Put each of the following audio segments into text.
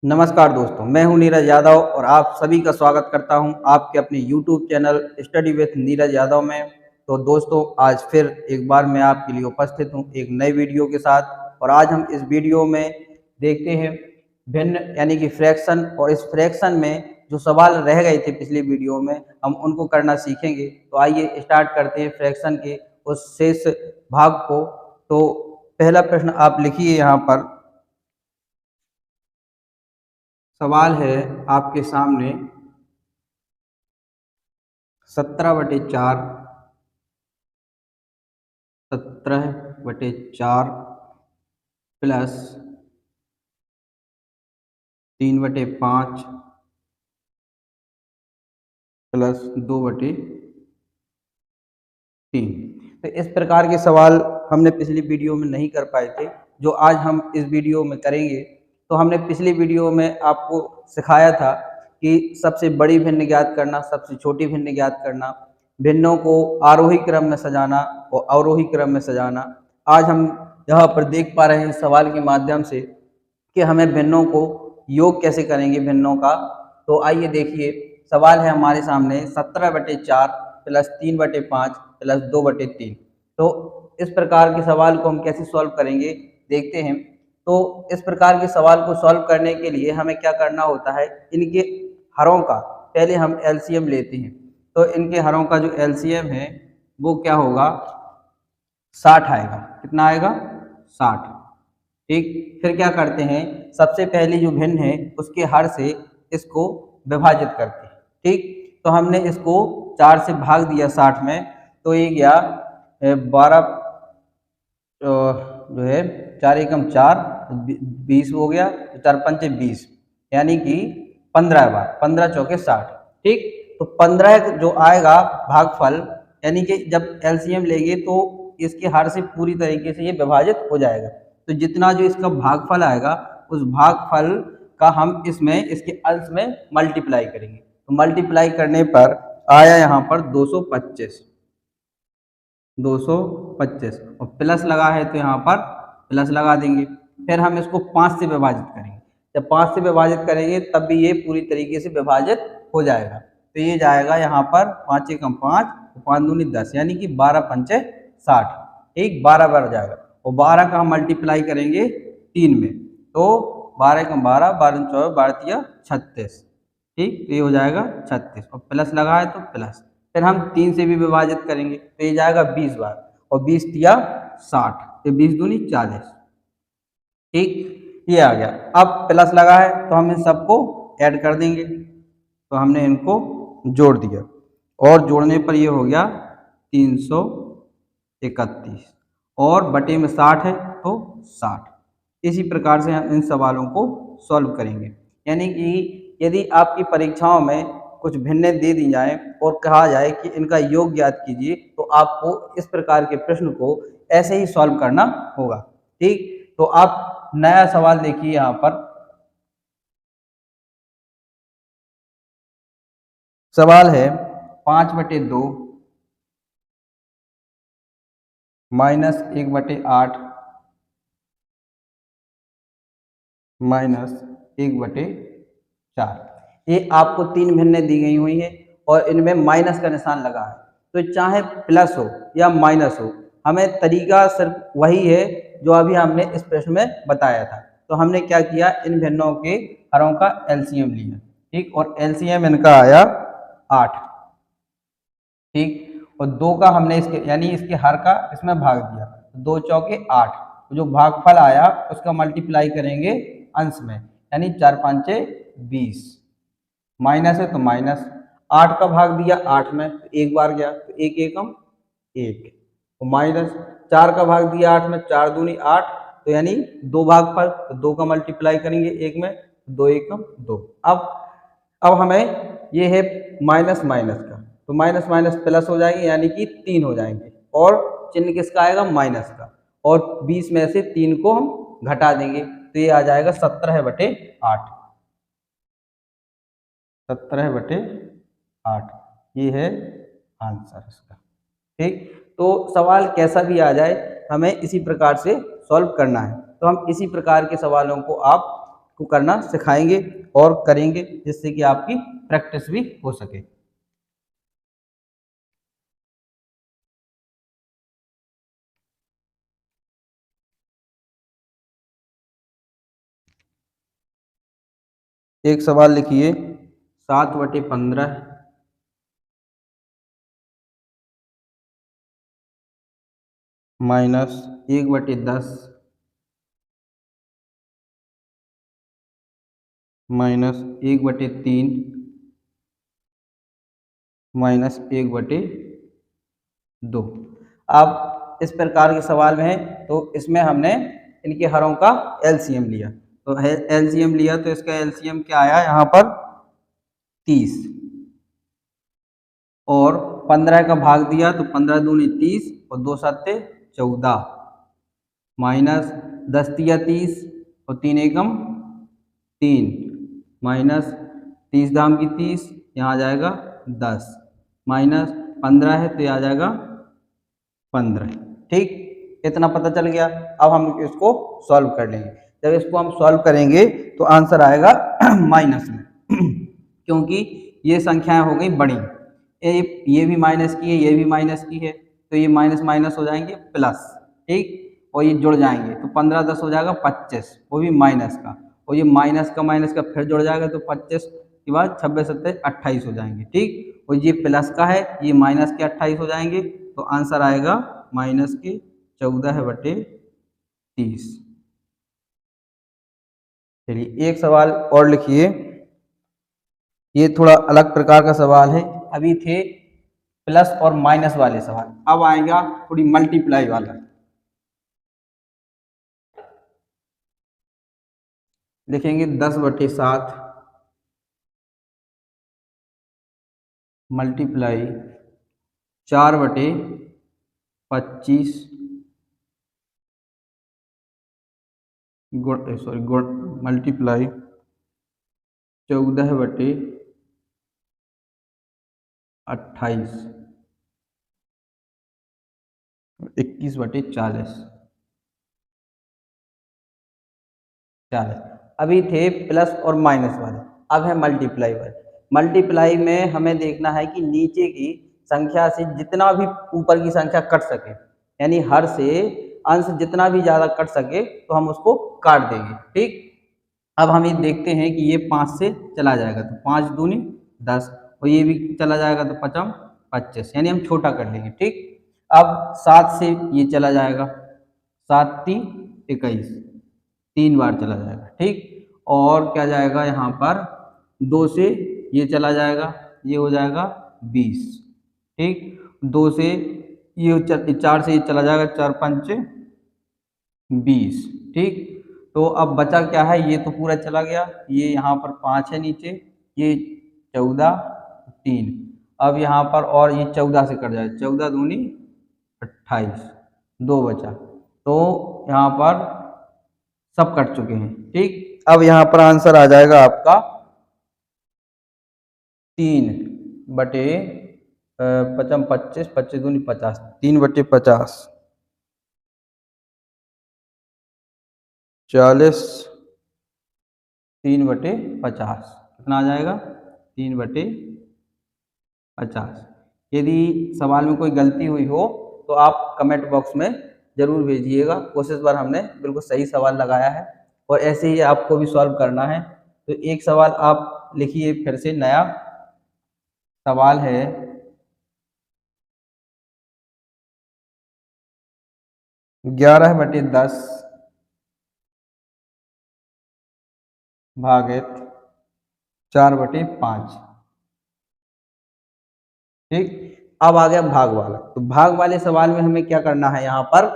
नमस्कार दोस्तों, मैं हूं नीरज यादव और आप सभी का स्वागत करता हूं आपके अपने YouTube channel study with Neeraj Yadav में। तो दोस्तों, आज फिर एक बार मैं आपके लिए उपस्थित हूं एक नई वीडियो के साथ। और आज हम इस वीडियो में देखते हैं भिन्न यानी कि फ्रैक्शन, और इस फ्रैक्शन में जो सवाल रह गए थे पिछली वीडियो में हम उनको करना सीखेंगे। तो आइए स्टार्ट करते हैं फ्रैक्शन के उस शेष भाग को। तो पहला प्रश्न आप लिखिए यहाँ पर। सवाल है आपके सामने 17/4 17/4 प्लस 3/5 प्लस 2/3। तो इस प्रकार के सवाल हमने पिछली वीडियो में नहीं कर पाए थे, जो आज हम इस वीडियो में करेंगे। तो हमने पिछली वीडियो में आपको सिखाया था कि सबसे बड़ी भिन्न ज्ञात करना, सबसे छोटी भिन्न ज्ञात करना, भिन्नों को आरोही क्रम में सजाना और अवरोही क्रम में सजाना। आज हम यहाँ पर देख पा रहे हैं सवाल के माध्यम से कि हमें भिन्नों को योग कैसे करेंगे भिन्नों का। तो आइए देखिए, सवाल है हमारे सामने 17/4 प्लस 3/5 प्लस 2/3। तो इस प्रकार के सवाल को हम कैसे सॉल्व करेंगे देखते हैं। तो इस प्रकार के सवाल को सॉल्व करने के लिए हमें क्या करना होता है, इनके हरों का पहले हम एलसीएम लेते हैं। तो इनके हरों का जो एलसीएम है वो क्या होगा, 60 आएगा। कितना आएगा? 60। ठीक, फिर क्या करते हैं, सबसे पहली जो भिन्न है उसके हर से इसको विभाजित करते हैं। ठीक, तो हमने इसको 4 से भाग दिया 60 में, तो ये गया 12 जो है 4 एकम 4 20 हो गया, तो 4 पंचे 20 यानी कि 15 बार, 15 चौके 60। ठीक, तो 15 जो आएगा भागफल, यानी कि जब एलसीएम लेंगे तो इसके हर से पूरी तरीके से ये विभाजित हो जाएगा। तो जितना जो इसका भागफल आएगा उस भागफल का हम इसमें इसके अंश में मल्टीप्लाई करेंगे। तो मल्टीप्लाई करने पर आया यहाँ पर 225 और प्लस लगा है तो यहाँ पर प्लस लगा देंगे। फिर हम इसको 5 से विभाजित करेंगे। जब 5 से विभाजित करेंगे तब भी ये पूरी तरीके से विभाजित हो जाएगा। तो ये जाएगा यहाँ पर 5 एकम 5, 5 दूनी 10 यानी कि 12 पंचे 60। ठीक, 12 बार जाएगा और 12 का हम मल्टीप्लाई करेंगे 3 में, तो 12 एकम 12, 12 दूनी 24, 12 तिया 36। ठीक, तो ये हो जाएगा 36 और प्लस लगा है तो प्लस। फिर हम 3 से भी विभाजित करेंगे तो ये जाएगा 20 बार और 20 तिया 60, तो 20 दूनी 40। ठीक, ये आ गया। अब प्लस लगा है तो हम इन सबको ऐड कर देंगे। तो हमने इनको जोड़ दिया और जोड़ने पर ये हो गया 331 और बटे में 60 है तो 60। इसी प्रकार से हम इन सवालों को सॉल्व करेंगे। यानी कि यदि आपकी परीक्षाओं में कुछ भिन्न दे दी जाए और कहा जाए कि इनका योग ज्ञात कीजिए, तो आपको इस प्रकार के प्रश्न को ऐसे ही सॉल्व करना होगा। ठीक, तो आप नया सवाल देखिए यहाँ पर। सवाल है 5/2 माइनस 1/8 माइनस 1/4। ये आपको 3 भिन्न दी गई हुई है और इनमें माइनस का निशान लगा है। तो चाहे प्लस हो या माइनस हो, हमें तरीका सिर्फ वही है जो अभी हमने इस प्रश्न में बताया था। तो हमने क्या किया, इन भिन्नों के हरों का एलसीएम लिया। ठीक, और एलसीएम इनका आया 8। ठीक, और 2 का हमने इसके यानी इसके हर का इसमें भाग दिया, 2 चौके 8। जो भागफल आया उसका मल्टीप्लाई करेंगे अंश में, यानी 4 पंचे 20, माइनस है तो माइनस। 8 का भाग दिया 8 में तो एक बार गया, तो 1 एकम 1 तो माइनस। 4 का भाग दिया 8 में, 4 दूनी 8, तो यानी 2 भागफल, तो 2 का मल्टीप्लाई करेंगे 1 में, 2 एकम 2। अब हमें ये है माइनस माइनस का, तो माइनस माइनस प्लस हो जाएंगे यानी कि 3 हो जाएंगे और चिन्ह किसका आएगा, माइनस का। और 20 में से 3 को हम घटा देंगे तो ये आ जाएगा 17/8। 17/8 ये है आंसर इसका। ठीक, तो सवाल कैसा भी आ जाए हमें इसी प्रकार से सॉल्व करना है। तो हम इसी प्रकार के सवालों को आप को करना सिखाएंगे और करेंगे, जिससे कि आपकी प्रैक्टिस भी हो सके। एक सवाल लिखिए, 7/15 माइनस 1/10 माइनस 1/3 माइनस 1/2। अब इस प्रकार के सवाल में है तो इसमें हमने इनके हरों का एलसीएम लिया, तो एलसीएम लिया तो इसका एलसीएम क्या आया यहाँ पर 30, और 15 का भाग दिया तो 15 दूनी 30 और 2 7 14, माइनस 10 तिया 30 और 3 एकम 3, माइनस 30 दाम की 30, यहाँ आ जाएगा 10, माइनस 15 है तो ये आ जाएगा 15। ठीक, इतना पता चल गया। अब हम इसको सॉल्व कर लेंगे। जब इसको हम सॉल्व करेंगे तो आंसर आएगा माइनस में क्योंकि ये संख्याएं हो गई बड़ी, ये भी माइनस की है, ये भी माइनस की है, तो ये माइनस माइनस हो जाएंगे प्लस। ठीक, और ये जुड़ जाएंगे तो 15 10 हो जाएगा 25, वो भी माइनस का, और ये माइनस का फिर जुड़ जाएगा तो 25 के बाद 26 27 28 हो जाएंगे। ठीक, और ये प्लस का है, ये माइनस के 28 हो जाएंगे, तो आंसर आएगा माइनस के 14/30। चलिए एक सवाल और लिखिए, ये थोड़ा अलग प्रकार का सवाल है। अभी थे प्लस और माइनस वाले सवाल, अब आएगा थोड़ी मल्टीप्लाई वाला। लिखेंगे 10/7 मल्टीप्लाई 4/25 गुण मल्टीप्लाई 14/28 21/40। अभी थे प्लस और माइनस वाले, अब है मल्टीप्लाई वाले। मल्टीप्लाई में हमें देखना है कि नीचे की संख्या से जितना भी ऊपर की संख्या कट सके, यानी हर से अंश जितना भी ज़्यादा कट सके तो हम उसको काट देंगे। ठीक, अब हम ये देखते हैं कि ये 5 से चला जाएगा तो 5 दूनी 10, और ये भी चला जाएगा तो 5 25, यानी हम छोटा कर लेंगे। ठीक, अब 7 से ये चला जाएगा, 7 3 21, 3 बार चला जाएगा। ठीक, और क्या जाएगा यहाँ पर 2 से ये चला जाएगा, ये हो जाएगा 20। ठीक, 2 से ये 4 से ये चला जाएगा, 4 5 20। ठीक, तो अब बचा क्या है, ये तो पूरा चला गया, ये यहाँ पर 5 है नीचे, ये 14 3, अब यहाँ पर और ये 14 से कट जाए, 14 दूनी 28, 2 बचा, तो यहाँ पर सब कट चुके हैं। ठीक, अब यहाँ पर आंसर आ जाएगा आपका 3/25 25 दूनी 50, 3/50 40, 3/50 कितना आ जाएगा 3/50। यदि सवाल में कोई गलती हुई हो तो आप कमेंट बॉक्स में ज़रूर भेजिएगा। कोशिश बार हमने बिल्कुल सही सवाल लगाया है और ऐसे ही आपको भी सॉल्व करना है। तो एक सवाल आप लिखिए, फिर से नया सवाल है, 11/10 भागित 4/5। ठीक, अब आ गया भाग वाला। तो भाग वाले सवाल में हमें क्या करना है यहाँ पर,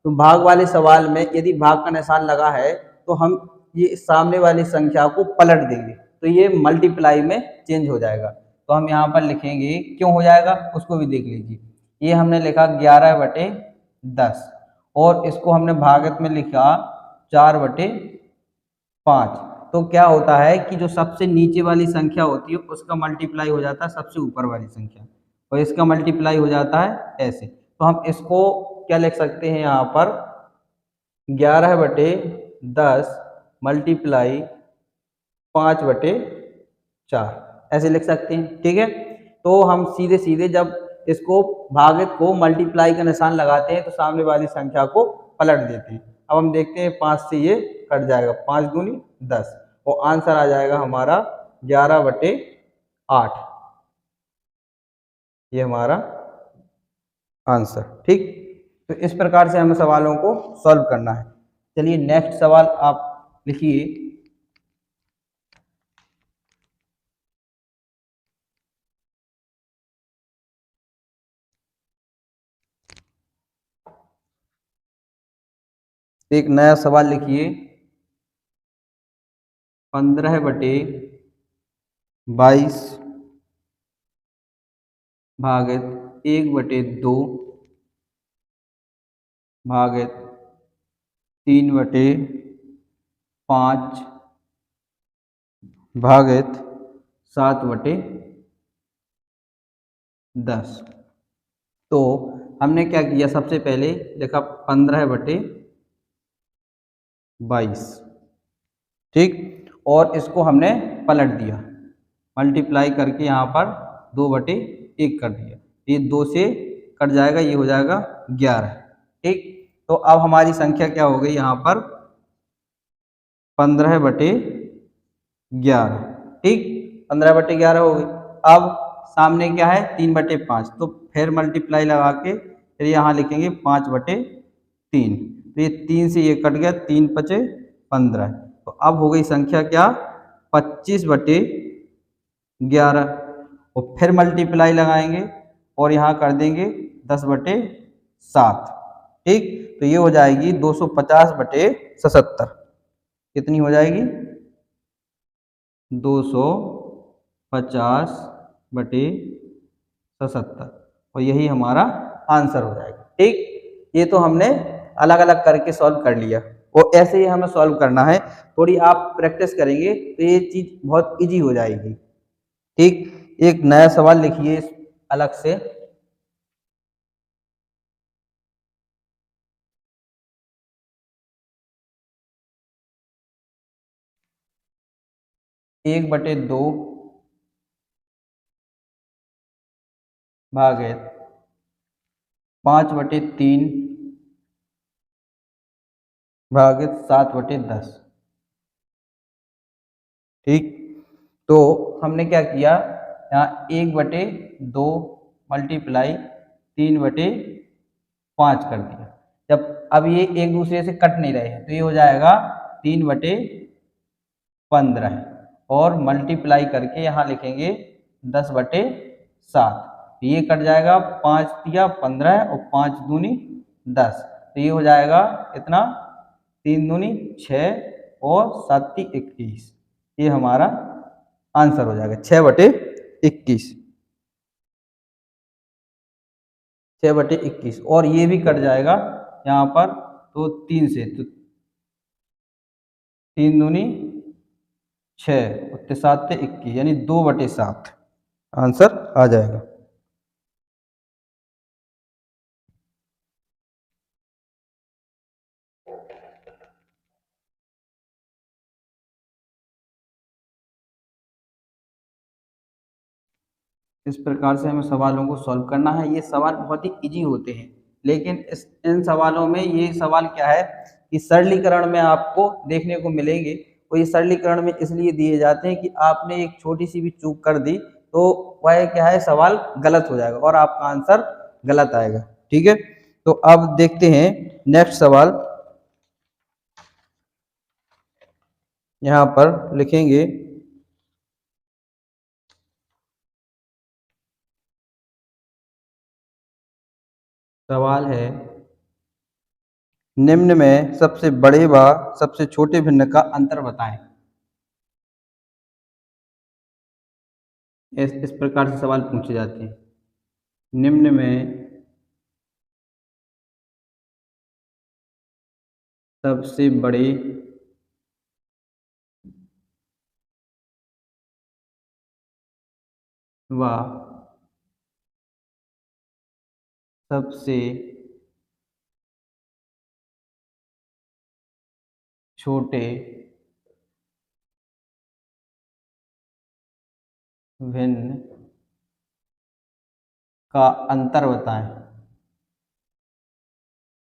तो भाग वाले सवाल में यदि भाग का निशान लगा है तो हम ये सामने वाली संख्या को पलट देंगे तो ये मल्टीप्लाई में चेंज हो जाएगा। तो हम यहाँ पर लिखेंगे, क्यों हो जाएगा उसको भी देख लीजिए। ये हमने लिखा 11/10 और इसको हमने भागत में लिखा 4/5। तो क्या होता है कि जो सबसे नीचे वाली संख्या होती है उसका मल्टीप्लाई हो जाता है सबसे ऊपर वाली संख्या, और इसका मल्टीप्लाई हो जाता है ऐसे। तो हम इसको क्या लिख सकते हैं यहाँ पर, 11/10 मल्टीप्लाई 5/4 ऐसे लिख सकते हैं। ठीक है, तो हम सीधे सीधे जब इसको भागित को मल्टीप्लाई का निशान लगाते हैं तो सामने वाली संख्या को पलट देते हैं। अब हम देखते हैं 5 से ये कट जाएगा, 5 दूनी 10 और आंसर आ जाएगा हमारा 11/8। ये हमारा आंसर। ठीक, तो इस प्रकार से हमें सवालों को सॉल्व करना है। चलिए नेक्स्ट सवाल आप लिखिए। एक नया सवाल लिखिए। 15/22 भागित 1/2 भागित 3/5 भागित 7/10। तो हमने क्या किया, सबसे पहले लिखा 15/22। ठीक, और इसको हमने पलट दिया, मल्टीप्लाई करके यहाँ पर 2/1 कर दिया। ये 2 से कट जाएगा, ये हो जाएगा 11। ठीक, तो अब हमारी संख्या क्या हो गई यहाँ पर 15/11। ठीक, 15/11 हो गई। अब सामने क्या है 3/5, तो फिर मल्टीप्लाई लगा के फिर यहाँ लिखेंगे 5/3। तो ये 3 से ये कट गया, 3×5 = 15। तो अब हो गई संख्या क्या 25/11 और फिर मल्टीप्लाई लगाएंगे और यहाँ कर देंगे 10/7। ठीक, तो ये हो जाएगी 250/77। कितनी हो जाएगी 250/77 और यही हमारा आंसर हो जाएगा। ठीक, ये तो हमने अलग अलग करके सॉल्व कर लिया और ऐसे ही हमें सॉल्व करना है। थोड़ी आप प्रैक्टिस करेंगे तो ये चीज़ बहुत इजी हो जाएगी। ठीक, एक नया सवाल लिखिए अलग से। 1/2 भागित 5/3 भागित 7/10। ठीक, तो हमने क्या किया, यहाँ 1/2 मल्टीप्लाई 3/5 कर दिया। जब अब ये एक दूसरे से कट नहीं रहे हैं तो ये हो जाएगा 3/15 और मल्टीप्लाई करके यहाँ लिखेंगे 10/7। ये कट जाएगा, 5 तिया 15 और 5 दूनी 10। तो ये हो जाएगा इतना 3 दूनी 6 और 7 × 21। ये हमारा आंसर हो जाएगा 6/21। 6/21 और ये भी कट जाएगा यहाँ पर, तो 3 से, तो 3 दूनी 6 और 7 × 21 यानी 2/7 आंसर आ जाएगा। इस प्रकार से हमें सवालों को सॉल्व करना है। ये सवाल बहुत ही इजी होते हैं, लेकिन इन सवालों में ये सवाल क्या है कि सरलीकरण में आपको देखने को मिलेंगे। और ये सरलीकरण में इसलिए दिए जाते हैं कि आपने एक छोटी सी भी चूक कर दी तो वह क्या है सवाल गलत हो जाएगा और आपका आंसर गलत आएगा। ठीक है, तो अब देखते हैं नेक्स्ट सवाल। यहाँ पर लिखेंगे सवाल है निम्न में सबसे बड़े व सबसे छोटे भिन्न का अंतर बताएं। इस प्रकार से सवाल पूछे जाते हैं। निम्न में सबसे बड़े व सबसे छोटे भिन्न का अंतर बताएं।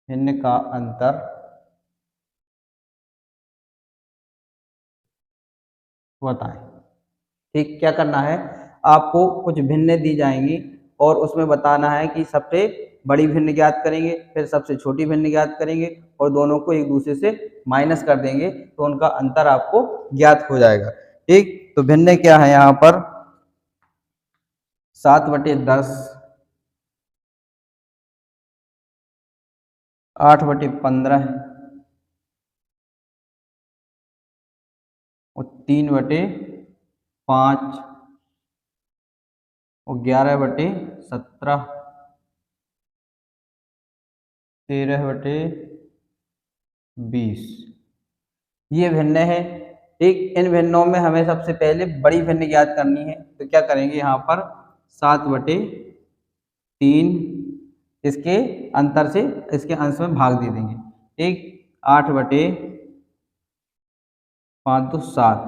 भिन्न का अंतर बताएं। ठीक, क्या करना है, आपको कुछ भिन्न दी जाएंगी और उसमें बताना है कि सबसे बड़ी भिन्न ज्ञात करेंगे, फिर सबसे छोटी भिन्न ज्ञात करेंगे और दोनों को एक दूसरे से माइनस कर देंगे तो उनका अंतर आपको ज्ञात हो जाएगा। ठीक, तो भिन्न क्या है यहाँ पर 7/10, 8/15 और 3/5 और 11/17, 13/20 ये भिन्न है। ठीक, इन भिन्नों में हमें सबसे पहले बड़ी भिन्न ज्ञात करनी है तो क्या करेंगे यहाँ पर 7/3 इसके अंतर से इसके अंश में भाग दे देंगे। ठीक, 8/5 तो 7,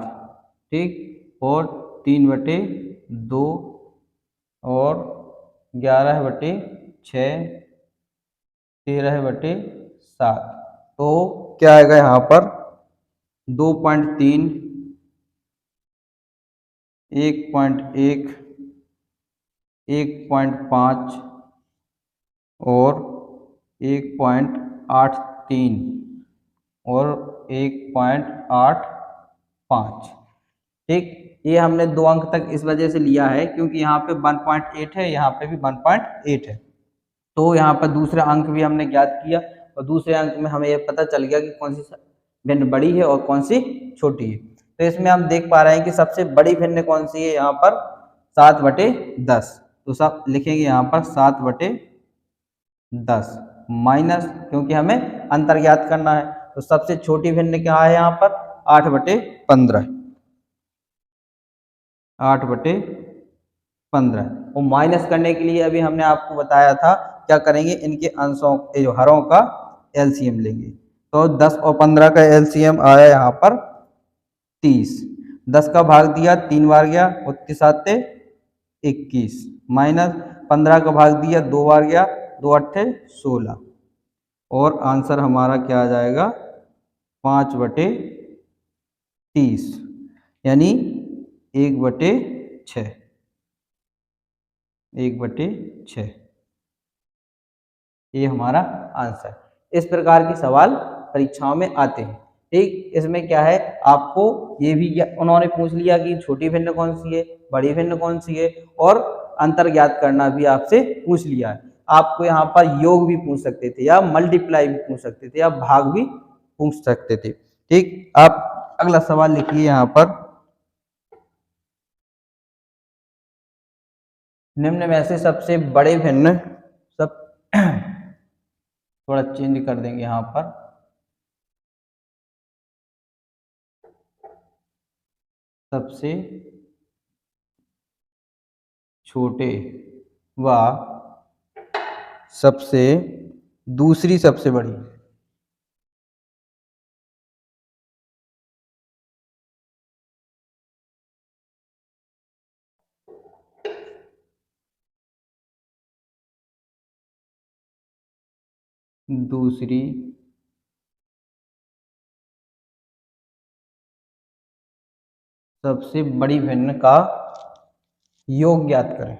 ठीक, और 3/2 और 11/6, 13/7 तो क्या आएगा यहाँ पर 2.3, 1.1, 1.5 और 1.83 और 1.85। ठीक, ये हमने 2 अंक तक इस वजह से लिया है क्योंकि यहाँ पे 1.8 है, यहाँ पे भी 1.8 है, तो यहाँ पर दूसरा अंक भी हमने ज्ञात किया और दूसरे अंक में हमें ये पता चल गया कि कौन सी भिन्न बड़ी है और कौन सी छोटी है। तो इसमें हम देख पा रहे हैं कि सबसे बड़ी भिन्न कौन सी है, यहाँ पर 7/10, तो सब लिखेंगे यहाँ पर 7/10 माइनस, क्योंकि हमें अंतर ज्ञात करना है, तो सबसे छोटी भिन्न क्या है यहाँ पर 8/15, 8/15 और माइनस करने के लिए अभी हमने आपको बताया था क्या करेंगे, इनके अंशों जो हरों का एलसीएम लेंगे। तो 10 और 15 का एलसीएम आया यहाँ पर 30, 10 का भाग दिया 3 बार गया, 37 21 माइनस 15 का भाग दिया 2 बार गया, 2 8 16 और आंसर हमारा क्या आ जाएगा 5/30 यानी 1/6, 1/6 ये हमारा आंसर। इस प्रकार के सवाल परीक्षाओं में आते हैं। ठीक, इसमें क्या है, आपको ये भी उन्होंने पूछ लिया कि छोटी भिन्न कौन सी है, बड़ी भिन्न कौन सी है और अंतर ज्ञात करना भी आपसे पूछ लिया है। आपको यहाँ पर योग भी पूछ सकते थे या मल्टीप्लाई भी पूछ सकते थे या भाग भी पूछ सकते थे। ठीक, आप अगला सवाल लिखिए यहाँ पर, निम्न में से सबसे बड़े भिन्न सब थोड़ा चेंज कर देंगे यहाँ पर, सबसे छोटे व सबसे दूसरी सबसे बड़ी, दूसरी सबसे बड़ी भिन्न का योग ज्ञात करें।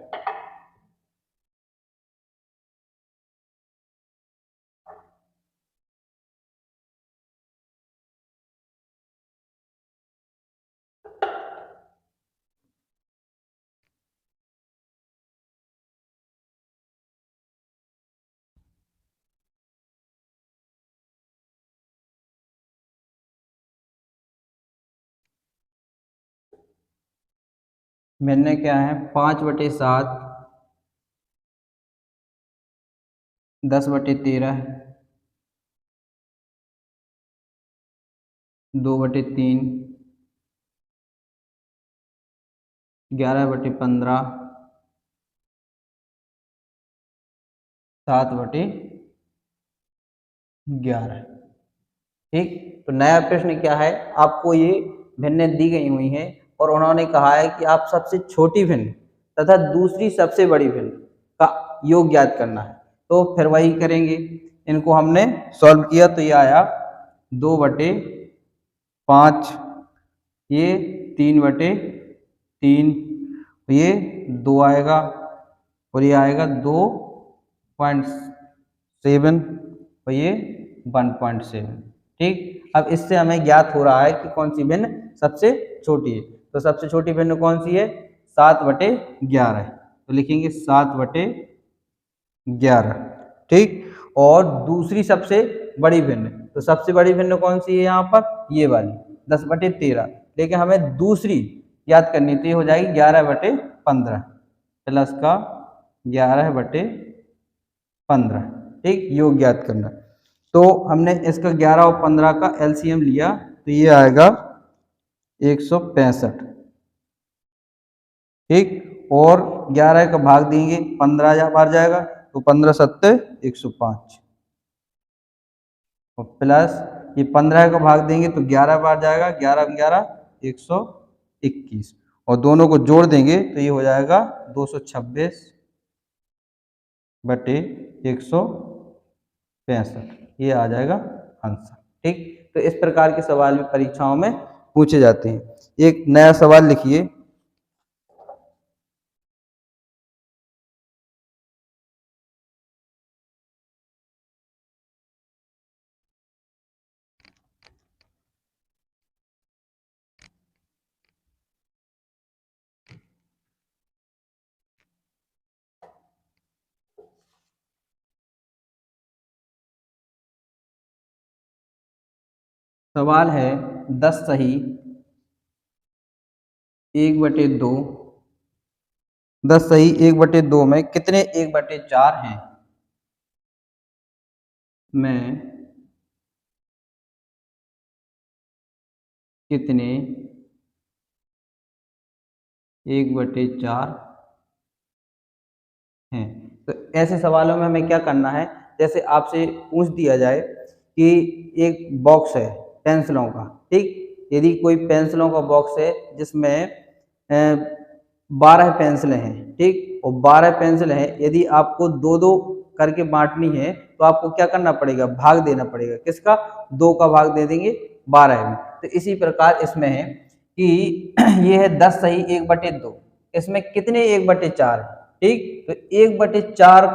भिन्न क्या है 5/7, 10/13, 2/3, 11/15, 7/11। ठीक, तो नया प्रश्न क्या है, आपको ये भिन्न दी गई हुई है और उन्होंने कहा है कि आप सबसे छोटी भिन्न तथा दूसरी सबसे बड़ी भिन्न का योग ज्ञात करना है। तो फिर वही करेंगे, इनको हमने सॉल्व किया तो ये आया 2/5, ये 3/3, ये 2 आएगा और ये आएगा 2.7 और ये 1.7। ठीक, अब इससे हमें ज्ञात हो रहा है कि कौन सी भिन्न सबसे छोटी है। तो सबसे छोटी भिन्न कौन सी है? 7/11। तो लिखेंगे 7/11। ठीक, और दूसरी सबसे बड़ी भिन्न, तो सबसे बड़ी भिन्न कौन सी है यहाँ पर? ये वाली 10/13। लेकिन हमें दूसरी याद करनी, तो ये हो जाएगी 11/15 प्लस का 11/15। ठीक, योग याद करना। तो हमने इसका 11 और 15 का एलसीएम लिया तो ये आएगा 165। ठीक, और 11 का भाग देंगे 15 बार जाएगा तो 15 सत्ते 105 और प्लस ये 15 का भाग देंगे तो 11 बार जाएगा, 11 121 और दोनों को जोड़ देंगे तो ये हो जाएगा 226/165। ये आ जाएगा आंसर। ठीक, तो इस प्रकार के सवाल भी परीक्षाओं में पूछे जाते हैं। एक नया सवाल लिखिए। सवाल है 10 सही 1/2। 10 सही 1/2 में कितने 1/4 हैं? में कितने 1/4 हैं? तो ऐसे सवालों में हमें क्या करना है, जैसे आपसे पूछ दिया जाए कि एक बॉक्स है पेंसिलों का। ठीक, यदि कोई पेंसिलों का बॉक्स है जिसमें 12 पेंसिलें हैं। ठीक, और 12 पेंसिल हैं, यदि आपको 2-2 करके बांटनी है तो आपको क्या करना पड़ेगा? भाग देना पड़ेगा। किसका? 2 का भाग दे देंगे 12 में। तो इसी प्रकार इसमें है कि ये है 10 सही 1/2, इसमें कितने 1/4 है? ठीक, तो 1/4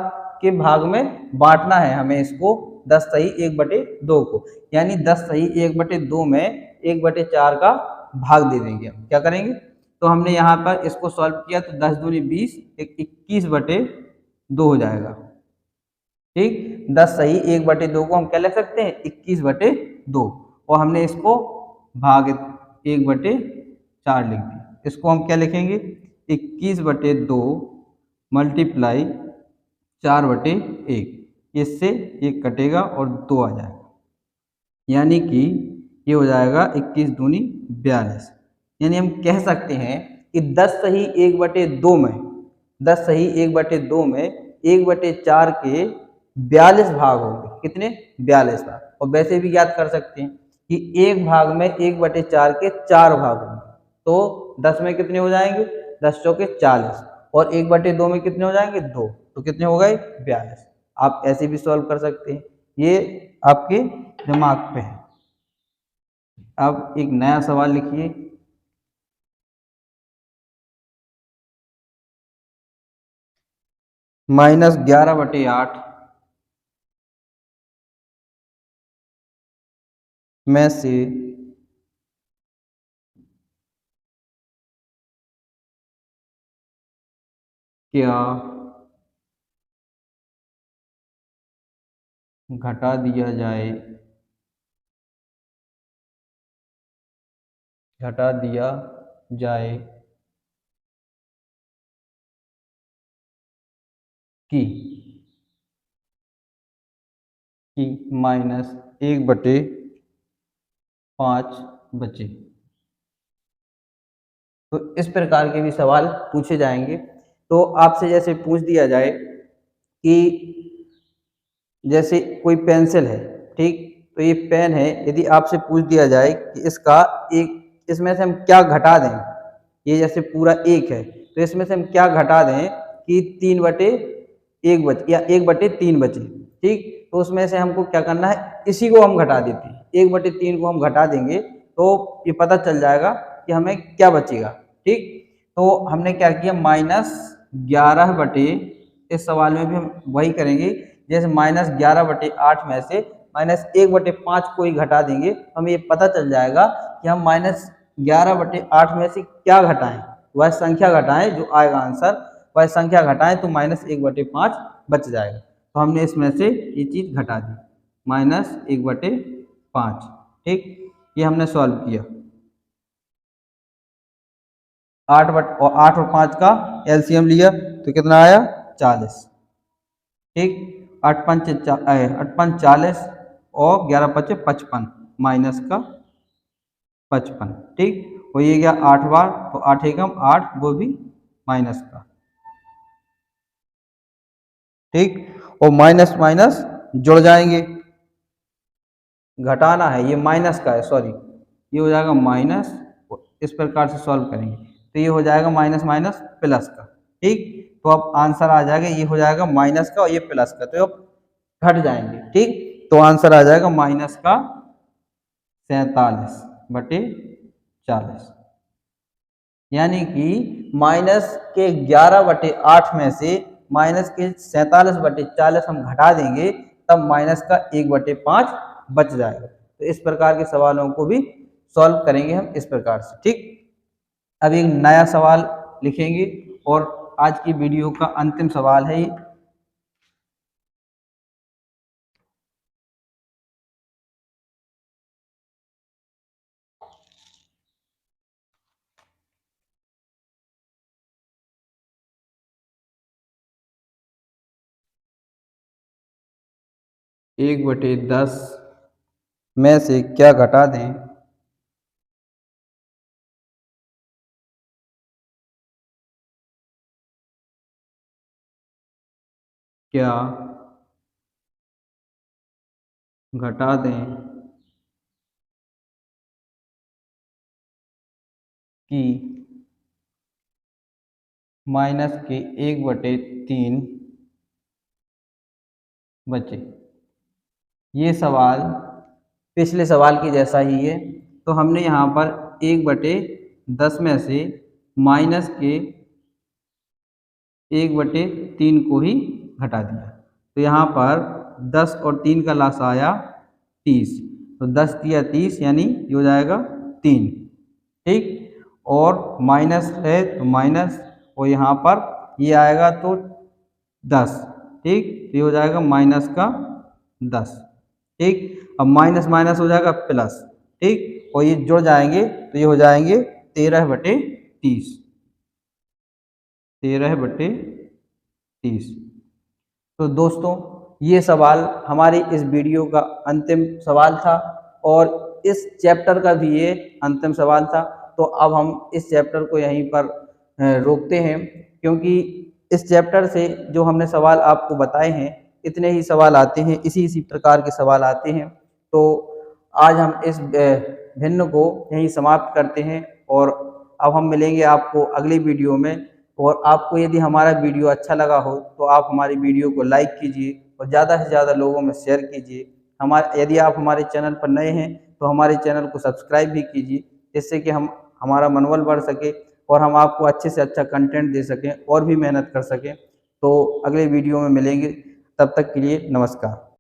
के भाग में बांटना है हमें इसको 10 सही 1/2 को, यानी 10 सही 1/2 में 1/4 का भाग दे देंगे। हम क्या करेंगे? तो हमने यहाँ पर इसको सॉल्व किया तो 10 दूनी 20, 21/2 हो जाएगा। ठीक, 10 सही 1/2 को हम क्या लिख सकते हैं? 21/2 और हमने इसको भाग 1/4 लिख दिया। इसको हम क्या लिखेंगे? 21/2 मल्टीप्लाई 4/1। इससे 1 कटेगा और 2 आ जाएगा, यानी कि ये हो जाएगा 21 दूनी 42। यानी हम कह सकते हैं कि 10 सही 1/2 में 10 सही 1/2 में 1/4 के 42 भाग होंगे। कितने? 42 भाग। और वैसे भी याद कर सकते हैं कि एक भाग में 1/4 के 4 भाग होंगे। तो 10 में कितने हो जाएंगे? 10 चौके 40 और 1/2 में कितने हो जाएंगे? 2। तो कितने हो गए? 42। आप ऐसे भी सॉल्व कर सकते हैं, ये आपके दिमाग पे है। अब एक नया सवाल लिखिए। -11/8 में से क्या घटा दिया जाए? घटा दिया जाए कि -1/5 बचे। तो इस प्रकार के भी सवाल पूछे जाएंगे। तो आपसे जैसे पूछ दिया जाए कि जैसे कोई पेंसिल है, ठीक, तो ये पेन है, यदि आपसे पूछ दिया जाए कि इसका एक इसमें से हम क्या घटा दें, ये जैसे पूरा 1 है, तो इसमें से हम क्या घटा दें कि 3/1 बच या 1/3 बचे, ठीक। तो उसमें से हमको क्या करना है, इसी को हम घटा देते हैं, 1/3 को हम घटा देंगे तो ये पता चल जाएगा कि हमें क्या बचेगा, ठीक। तो हमने क्या किया, -11 इस सवाल में भी हम वही करेंगे, जैसे -11/8 में से -1/5 को ही घटा देंगे, हमें ये पता चल जाएगा कि हम -11/8 में से क्या घटाएं, वह संख्या घटाएं, जो आएगा आंसर वह संख्या घटाएं तो -1/5 बच जाएगा। तो हमने इसमें से ये चीज घटा दी, -1/5, ठीक। ये हमने सॉल्व किया। 8 और 5 का एलसीएम लिया तो कितना आया, 40, ठीक। 8 पंच 40 और 11 पचे 55, माइनस का 55, ठीक। और ये गया 8 बार, तो 8 एकम 8, वो भी माइनस का, ठीक। और माइनस माइनस जुड़ जाएंगे, घटाना है, ये माइनस का है, सॉरी, ये हो जाएगा माइनस, इस प्रकार से सॉल्व करेंगे तो ये हो जाएगा माइनस माइनस प्लस का, ठीक। तो अब आंसर आ जाएगा, ये हो जाएगा माइनस का और ये प्लस का, तो अब घट जाएंगे, ठीक। तो आंसर आ जाएगा माइनस का 47/40, यानी कि माइनस के 11/8 में से माइनस के 47/40 हम घटा देंगे, तब माइनस का 1/5 बच जाएगा। तो इस प्रकार के सवालों को भी सॉल्व करेंगे हम इस प्रकार से, ठीक। अब एक नया सवाल लिखेंगे और आज की वीडियो का अंतिम सवाल है ये। एक बटे 10 में से क्या घटा दें क्या घटा दें कि माइनस के 1/3 बचे। ये सवाल पिछले सवाल की जैसा ही है, तो हमने यहाँ पर 1/10 में से माइनस के 1/3 को ही घटा दिया। तो यहाँ पर 10 और 3 का लासा आया 30, तो 10 तिया 30, यानी ये हो जाएगा 3, ठीक। और माइनस है तो माइनस, और यहाँ पर ये आएगा तो 10, ठीक। तो ये हो जाएगा माइनस का 10, ठीक। अब माइनस माइनस हो जाएगा प्लस, ठीक। और ये जुड़ जाएंगे तो ये हो जाएंगे 13/30, 13/30। तो दोस्तों, ये सवाल हमारी इस वीडियो का अंतिम सवाल था और इस चैप्टर का भी ये अंतिम सवाल था। तो अब हम इस चैप्टर को यहीं पर रोकते हैं, क्योंकि इस चैप्टर से जो हमने सवाल आपको बताए हैं, इतने ही सवाल आते हैं, इसी प्रकार के सवाल आते हैं। तो आज हम इस भिन्न को यहीं समाप्त करते हैं और अब हम मिलेंगे आपको अगली वीडियो में। और आपको यदि हमारा वीडियो अच्छा लगा हो तो आप हमारी वीडियो को लाइक कीजिए और ज़्यादा से ज़्यादा लोगों में शेयर कीजिए। यदि आप हमारे चैनल पर नए हैं तो हमारे चैनल को सब्सक्राइब भी कीजिए, जिससे कि हमारा मनोबल बढ़ सके और हम आपको अच्छे से अच्छा कंटेंट दे सकें और भी मेहनत कर सकें। तो अगले वीडियो में मिलेंगे, तब तक के लिए नमस्कार।